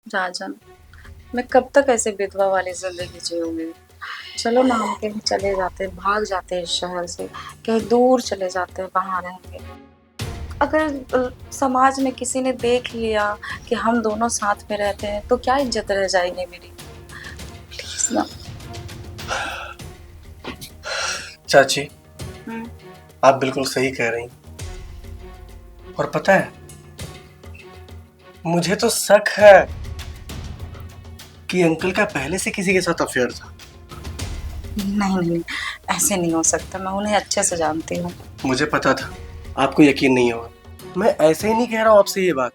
राजन, मैं कब तक ऐसे विधवा वाली जिंदगी जीऊंगी। चलो ना, हम कहीं चले जाते हैं, भाग जाते हैं इस शहर से, कहीं दूर चले जाते हैं, वहां रहेंगे। अगर समाज में किसी ने देख लिया कि हम दोनों साथ में रहते हैं तो क्या इज्जत रह जाएगी मेरी। प्लीज ना। चाची, हम्म। आप बिल्कुल सही कह रही हैं। और पता है, मुझे तो शक है कि अंकल का पहले से किसी के साथ अफेयर था। नहीं नहीं नहीं, ऐसे नहीं हो सकता, मैं उन्हें अच्छे से जानती हूँ। मुझे पता था आपको यकीन नहीं होगा। मैं ऐसे ही नहीं कह रहा हूँ आपसे ये बात।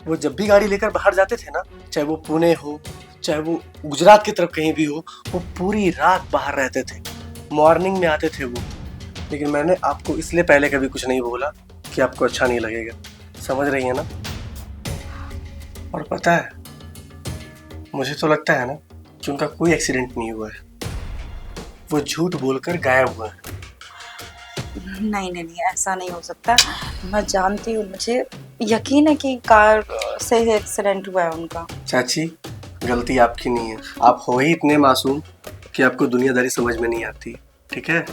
वो जब भी गाड़ी लेकर बाहर जाते थे ना, चाहे वो पुणे हो, चाहे वो गुजरात की तरफ कहीं भी हो, वो पूरी रात बाहर रहते थे। मॉर्निंग में आते थे वो। लेकिन मैंने आपको इसलिए पहले कभी कुछ नहीं बोला कि आपको अच्छा नहीं लगेगा। समझ रही है ना? और पता है, मुझे तो लगता है ना कि उनका कोई एक्सीडेंट नहीं हुआ है। वो झूठ बोलकर गायब हुआ है। नहीं नहीं नहीं, ऐसा नहीं हो सकता। मैं जानती हूँ, मुझे यकीन है कि कार से एक्सीडेंट हुआ है उनका। चाची, गलती आपकी नहीं है। आप हो ही इतने मासूम कि आपको दुनियादारी समझ में नहीं आती। ठीक है,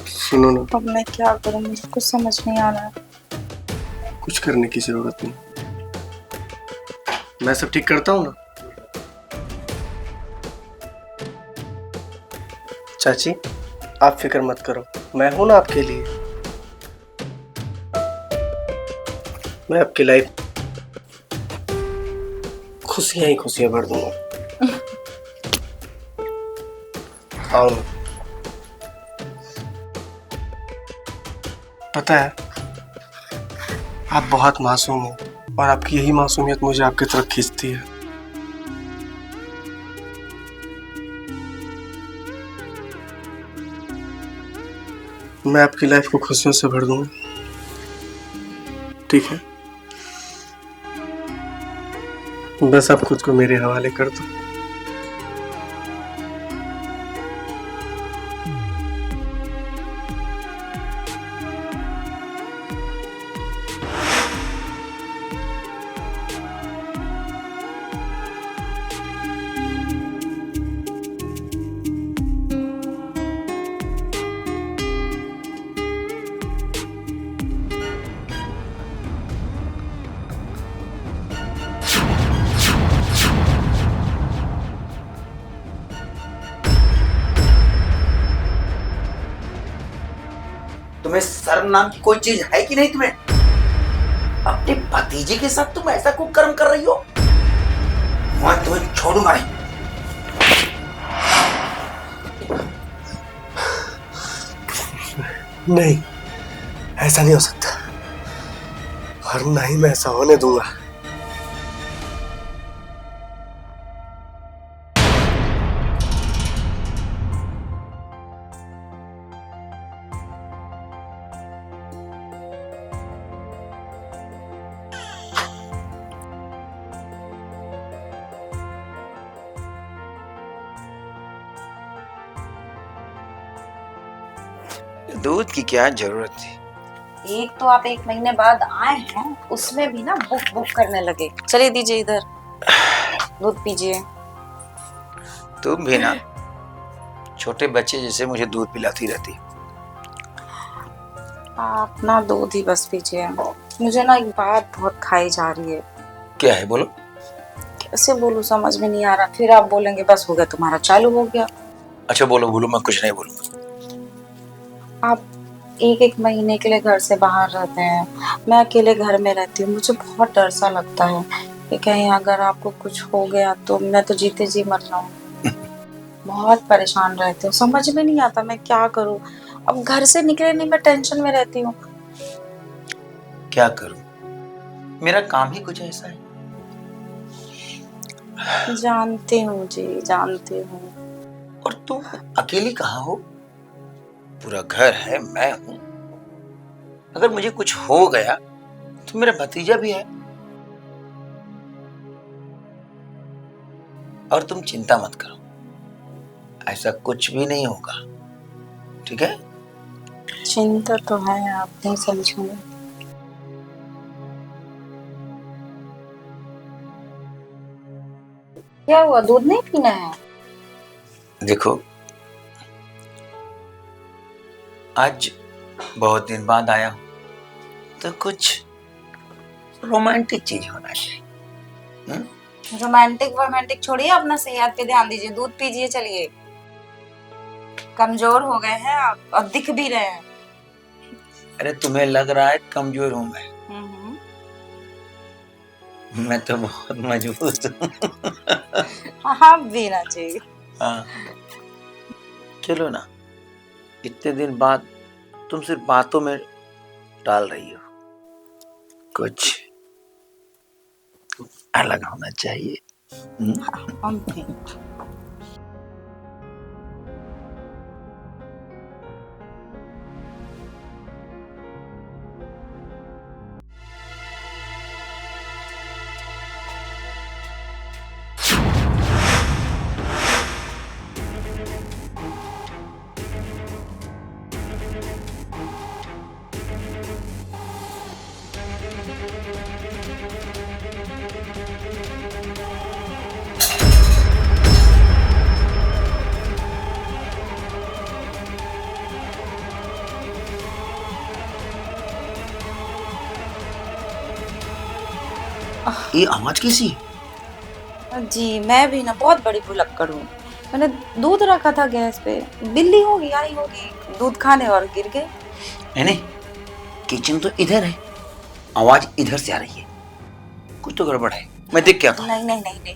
सुनो ना, अब मैं क्या करूँ, मुझे कुछ समझ नहीं आ रहा है। कुछ करने की जरूरत नहीं। मैं सब ठीक करता हूँ ना। चाची, आप फिक्र मत करो, मैं हूं ना आपके लिए। मैं आपकी लाइफ खुशियां ही खुशियां भर दूंगा। आओ ना। पता है, आप बहुत मासूम हो और आपकी यही मासूमियत मुझे आपकी तरफ खींचती है। मैं आपकी लाइफ को खुशियों से भर दूंगा। ठीक है, बस आप खुद को मेरे हवाले कर दो। तुम्हें शर्म नाम की कोई चीज है कि नहीं? तुम्हें अपने भतीजे के साथ तुम ऐसा कुकर्म कर रही हो? मैं तुम्हें छोड़ूंगा नहीं। नहीं, ऐसा नहीं हो सकता और ना ही मैं ऐसा होने दूंगा। दूध की क्या जरूरत थी? एक तो आप 1 महीने बाद आए हैं, उसमें भी ना बुक बुक करने लगे। चलिए दीजिए इधर, दूध पीजिए। तुम भी ना छोटे बच्चे जैसे मुझे दूध पिलाती रहती। आप ना दूध ही बस पीजिए। मुझे ना एक बात बहुत खाई जा रही है। क्या है, बोलो। कैसे बोलूं, समझ में नहीं आ रहा। फिर आप बोलेंगे बस हो गया, तुम्हारा चालू हो गया। अच्छा बोलो बोलो, मैं कुछ नहीं बोलूंगा। आप 1 1 महीने के लिए घर से बाहर रहते हैं, मैं अकेले घर में रहती हूँ। मुझे बहुत डर सा लगता है कि कहीं अगर आपको कुछ हो गया तो मैं तो जीते जी मर जाऊँ। बहुत परेशान रहती हूँ, समझ में नहीं आता मैं क्या करूँ। अब घर से निकले नहीं, मैं टेंशन में रहती हूँ। क्या करूं, मेरा काम ही कुछ ऐसा है। जानती हूँ जी, जानती हूँ। और तुम अकेली कहाँ हो? पूरा घर है, मैं हूं। अगर मुझे कुछ हो गया तो मेरा भतीजा भी है। और तुम चिंता मत करो, ऐसा कुछ भी नहीं होगा। ठीक है? चिंता तो है, आप नहीं समझेंगे। क्या हुआ, दूध नहीं पीना है? देखो, आज बहुत दिन बाद आया हूं, तो कुछ रोमांटिक चीज होना चाहिए। रोमांटिक वोमांटिक छोड़िए, अपना सेहत पे ध्यान दीजिए, दूध पीजिए। चलिए, कमजोर हो गए हैं आप और दिख भी रहे हैं। अरे तुम्हें लग रहा है कमजोर हूं हम्म। मैं तो बहुत मजबूत हूँ। हाँ, पीना चाहिए। हाँ, चलो ना, इतने दिन बाद तुम सिर्फ बातों में डाल रही हो, कुछ अलग होना चाहिए। हम भी। ये आवाज कैसी है? जी, मैं भी ना बहुत बड़ी भुलक्कड़ हूँ। मैंने दूध रखा था गैस पे, बिल्ली होगी आई होगी दूध खाने और गिर गए। नहीं नहीं, किचन तो इधर है, आवाज इधर से आ रही है, कुछ तो गड़बड़ है। मैं देख के आता हूँ। नहीं नहीं नहीं नहीं,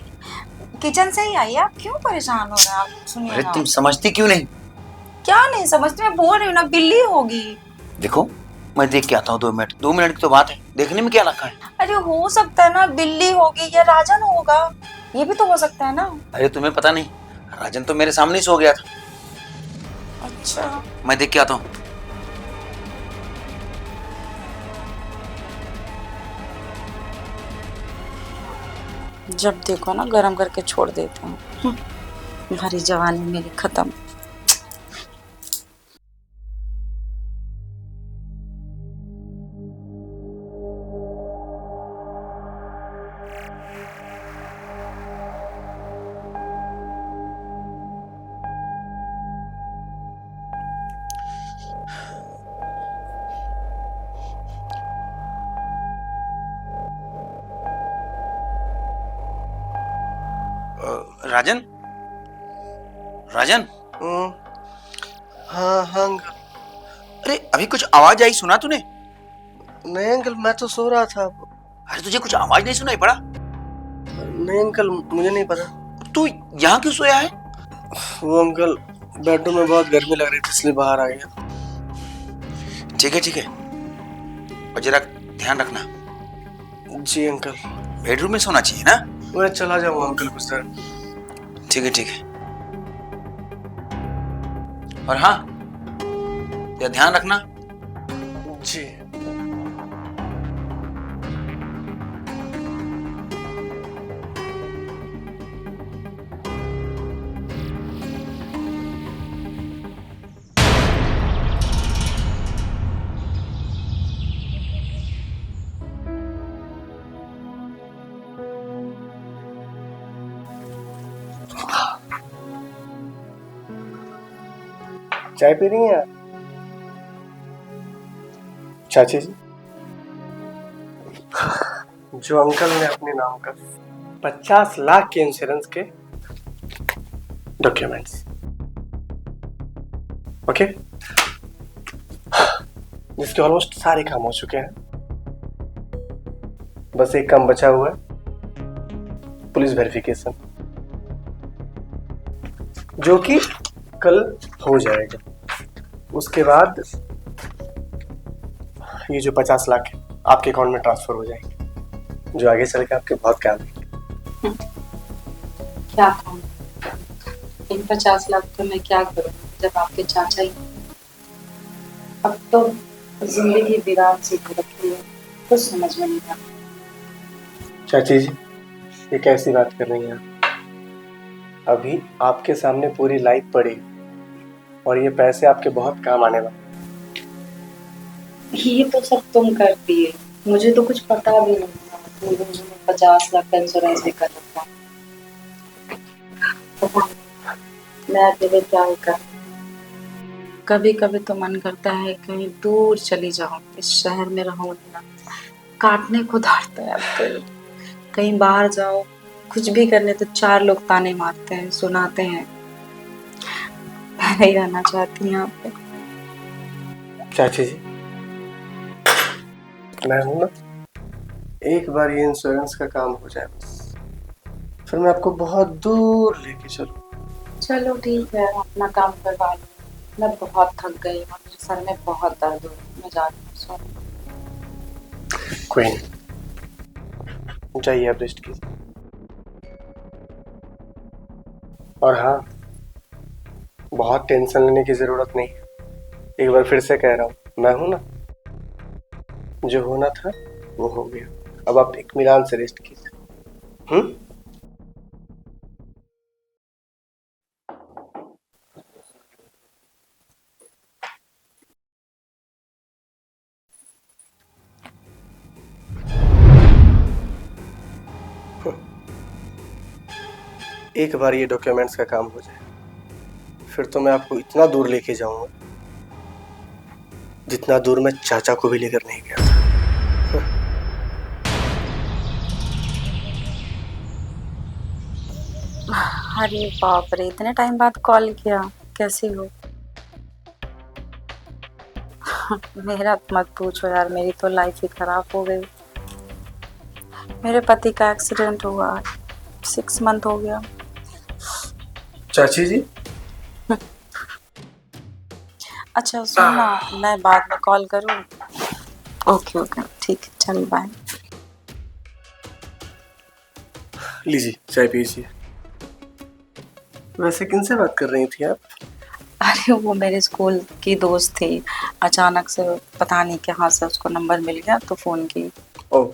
किचन से ही आई है। आप क्यों परेशान हो रहे हैं? आप सुनिए अरे ना। तुम समझती क्यों नहीं? क्या नहीं समझते? मैं बोल रही हूँ ना, बिल्ली होगी। देखो, मैं देख के आता हूँ। 2 मिनट, 2 मिनट की तो बात है, देखने में क्या रखा है? अरे हो सकता है ना बिल्ली होगी या राजन होगा, ये भी तो हो सकता है ना। अरे तुम्हें पता नहीं, राजन तो मेरे सामने ही सो गया था। अच्छा, मैं देख के आता हूँ। जब देखो ना गरम करके छोड़ देते हैं। भरी जवानी मेरी खत्म। राजन, राजन, हम्म, हाँ हाँ अंकल। अरे अभी कुछ आवाज आई, सुना तूने? नहीं अंकल, मैं तो सो रहा था। अरे तुझे कुछ आवाज नहीं सुनाई पड़ा? नहीं अंकल, मुझे नहीं पता। तू यहाँ क्यों सोया है? वो अंकल, बेडरूम में बहुत गर्मी लग रही थी इसलिए बाहर आ गया। ठीक है ठीक है, और जरा ध्यान रखना, जी अंकल। बेडरूम में सोना चाहिए ना? मैं चला जाऊंगा अंकल कुछ देर। ठीक है ठीक है, और हाँ, या ध्यान रखना। जी। चाय पी रही हैं आप? चाची जी, जो अंकल ने अपने नाम का 50 लाख के इंश्योरेंस के डॉक्यूमेंट्स, ओके, जिसके ऑलमोस्ट सारे काम हो चुके हैं, बस एक काम बचा हुआ है, पुलिस वेरिफिकेशन, जो कि कल हो जाएगा। उसके बाद ये जो 50 लाख है आपके अकाउंट में ट्रांसफर हो जाएंगे, जो आगे चल के आपके बहुत काम है। क्या काम? इन 50 लाख तो मैं क्या करूँ जब आपके चाचा ही। अब तो जिंदगी विराट सी हो रखी है, कुछ समझ में नहीं आता। चाची जी, ये कैसी बात कर रही हैं आप? अभी आपके सामने पूरी लाइफ पड़ी और ये पैसे आपके बहुत काम आने वाले। ये तो सब तुम करती है, मुझे तो कुछ पता भी नहीं था। तुमने 50 लाख का इंश्योरेंस भी कर रखा। पता नहीं, मैं अकेले क्या ही कर। कभी कभी तो मन करता है कहीं दूर चली जाऊं, इस शहर में रहूं ना। काटने को धारता है अब दिल। कहीं बाहर जाओ, कुछ भी करने तो चार लोग ताने मारते हैं, सुनाते हैं। मैं नहीं रहना चाहती यहाँ पे। चाची जी, मैं हूं ना, एक बार ये इंश्योरेंस का काम हो जाए बस, फिर मैं आपको बहुत दूर लेके चलूं। चलो ठीक है, अपना काम करवा लो। मैं बहुत थक गई हूँ, मेरे सर में बहुत दर्द हो रहा है, मैं जाती हूँ सोने। कोई नहीं, जाइए आप रेस्ट कीजिए। और हाँ, बहुत टेंशन लेने की जरूरत नहीं है। एक बार फिर से कह रहा हूँ, मैं हूं ना, जो होना था वो हो गया। अब आप इत्मीनान से रेस्ट कीजिए। एक बार ये डॉक्यूमेंट्स का काम हो जाए, फिर तो मैं आपको इतना दूर लेके जाऊंगा जितना दूर मैं चाचा को भी लेकर नहीं गया था। अरे बाप रे, इतने टाइम बाद कॉल किया, कैसी हो? मेरा मत पूछो यार, मेरी तो लाइफ ही खराब हो गई। मेरे पति का एक्सीडेंट हुआ, 6 मंथ हो गया। चाची जी, अच्छा सुन ना, मैं बाद में कॉल करूँ? ओके ओके ठीक है, चल बाय। लीजिए चाय पीजिए। वैसे किनसे बात कर रही थी आप? अरे वो मेरे स्कूल की दोस्त थी, अचानक से पता नहीं कहाँ से उसको नंबर मिल गया तो फोन की। ओह,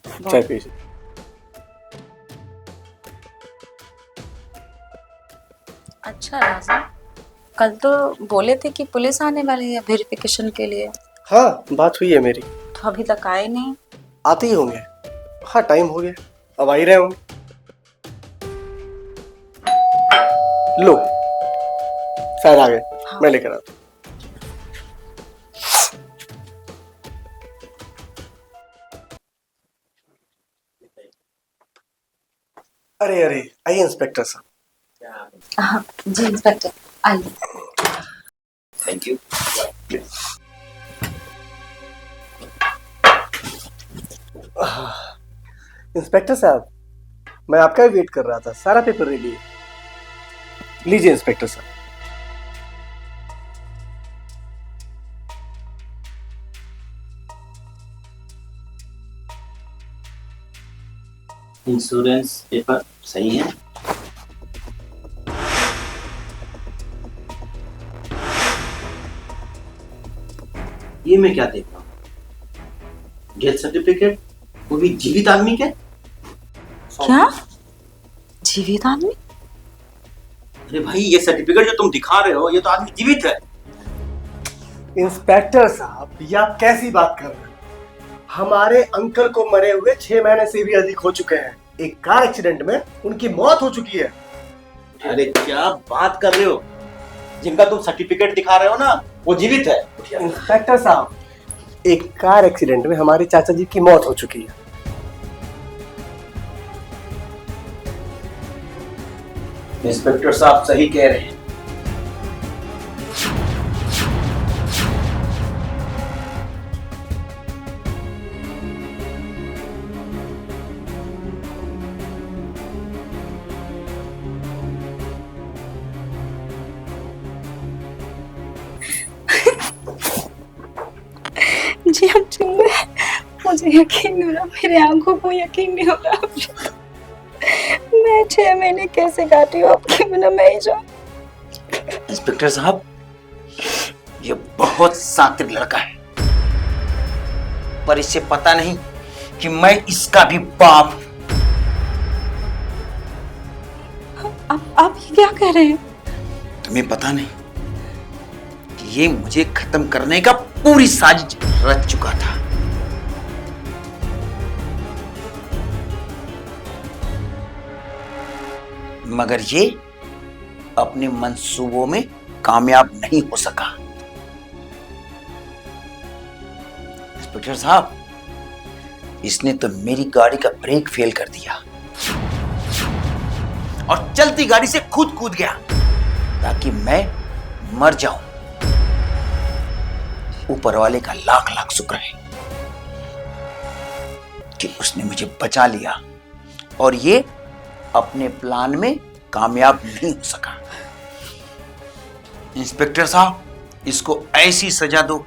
चाय पीजिए। अच्छा राजा, कल तो बोले थे कि पुलिस आने वाली है वेरिफिकेशन के लिए, हाँ, बात हुई है मेरी। तो अभी तक आए नहीं। आते ही होंगे। हाँ, टाइम हो गया, अब आ ही रहे होंगे। लो, शायद आ गए। हाँ। मैं लेकर आता हूँ। अरे अरे, आइए इंस्पेक्टर साहब। हाँ जी इंस्पेक्टर, आइए। Thank you. इंस्पेक्टर साहब, मैं आपका ही वेट कर रहा था, सारा पेपर रेडी है। लीजिए इंस्पेक्टर साहब। इंश्योरेंस पेपर सही है। ये मैं क्या देख रहा हूँ? डेथ सर्टिफिकेट, वो भी जीवित आदमी के। क्या? जीवित आदमी? अरे भाई, ये सर्टिफिकेट जो तुम दिखा रहे हो, ये तो आदमी जीवित है। इंस्पेक्टर साहब, ये आप कैसी बात कर रहे हैं? हमारे अंकल को मरे हुए 6 महीने से भी अधिक हो चुके हैं। एक कार एक्सीडेंट में उनकी मौत हो चुकी है। अरे क्या बात कर रहे हो? जिनका तुम सर्टिफिकेट दिखा रहे हो ना, वो जीवित है। इंस्पेक्टर साहब, एक कार एक्सीडेंट में हमारे चाचा जी की मौत हो चुकी है। इंस्पेक्टर साहब सही कह रहे हैं। जी हम जिंदा हैं। मुझे यकीन नहीं हो रहा, मेरे आंखों को यकीन नहीं हो रहा। मैं 6 महीने कैसे काटी हूँ आपके बिना, मैं ही जाऊँ। इंस्पेक्टर साहब, ये बहुत शातिर लड़का है, पर इसे पता नहीं कि मैं इसका भी बाप हूं। आप ये क्या कह रहे हैं? तुम्हें पता नहीं कि ये मुझे खत्म करने का पूरी साजिश रच चुका था। मगर ये अपने मंसूबों में कामयाब नहीं हो सका। इंस्पेक्टर साहब, इसने तो मेरी गाड़ी का ब्रेक फेल कर दिया और चलती गाड़ी से खुद कूद गया ताकि मैं मर जाऊं। ऊपर वाले का लाख लाख शुक्र है कि उसने मुझे बचा लिया और ये अपने प्लान में कामयाब नहीं हो सका। इंस्पेक्टर साहब, इसको ऐसी सजा दो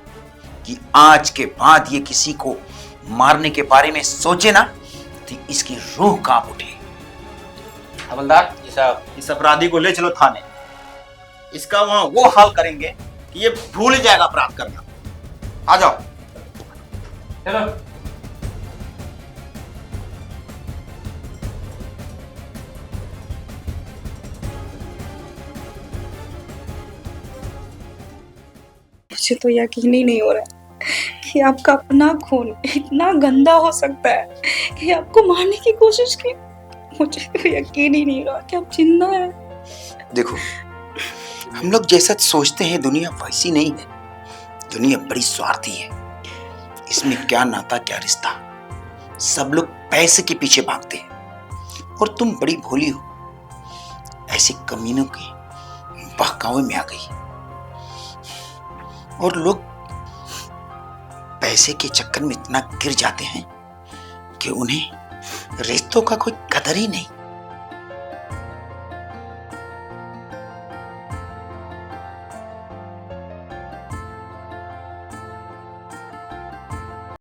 कि आज के बाद ये किसी को मारने के बारे में सोचे ना तो इसकी रूह कांप उठे। हवलदार जी साहब, इस अपराधी को ले चलो थाने। इसका वहां वो हाल करेंगे कि ये भूल ही जाएगा अपराध करना। आ जाओ। चलो। मुझे तो यकीन ही नहीं हो रहा है कि आपका अपना खून इतना गंदा हो सकता है कि आपको मारने की कोशिश की। मुझे तो यकीन ही नहीं रहा कि आप जिंदा हैं। देखो, हम लोग जैसा सोचते हैं दुनिया वैसी नहीं है। दुनिया बड़ी स्वार्थी है। इसमें क्या नाता क्या रिश्ता, सब लोग पैसे के पीछे भागते हैं और तुम बड़ी भोली हो, ऐसे कमीनों के बहकावे में आ गई। और लोग पैसे के चक्कर में इतना गिर जाते हैं कि उन्हें रिश्तों का कोई कदर ही नहीं।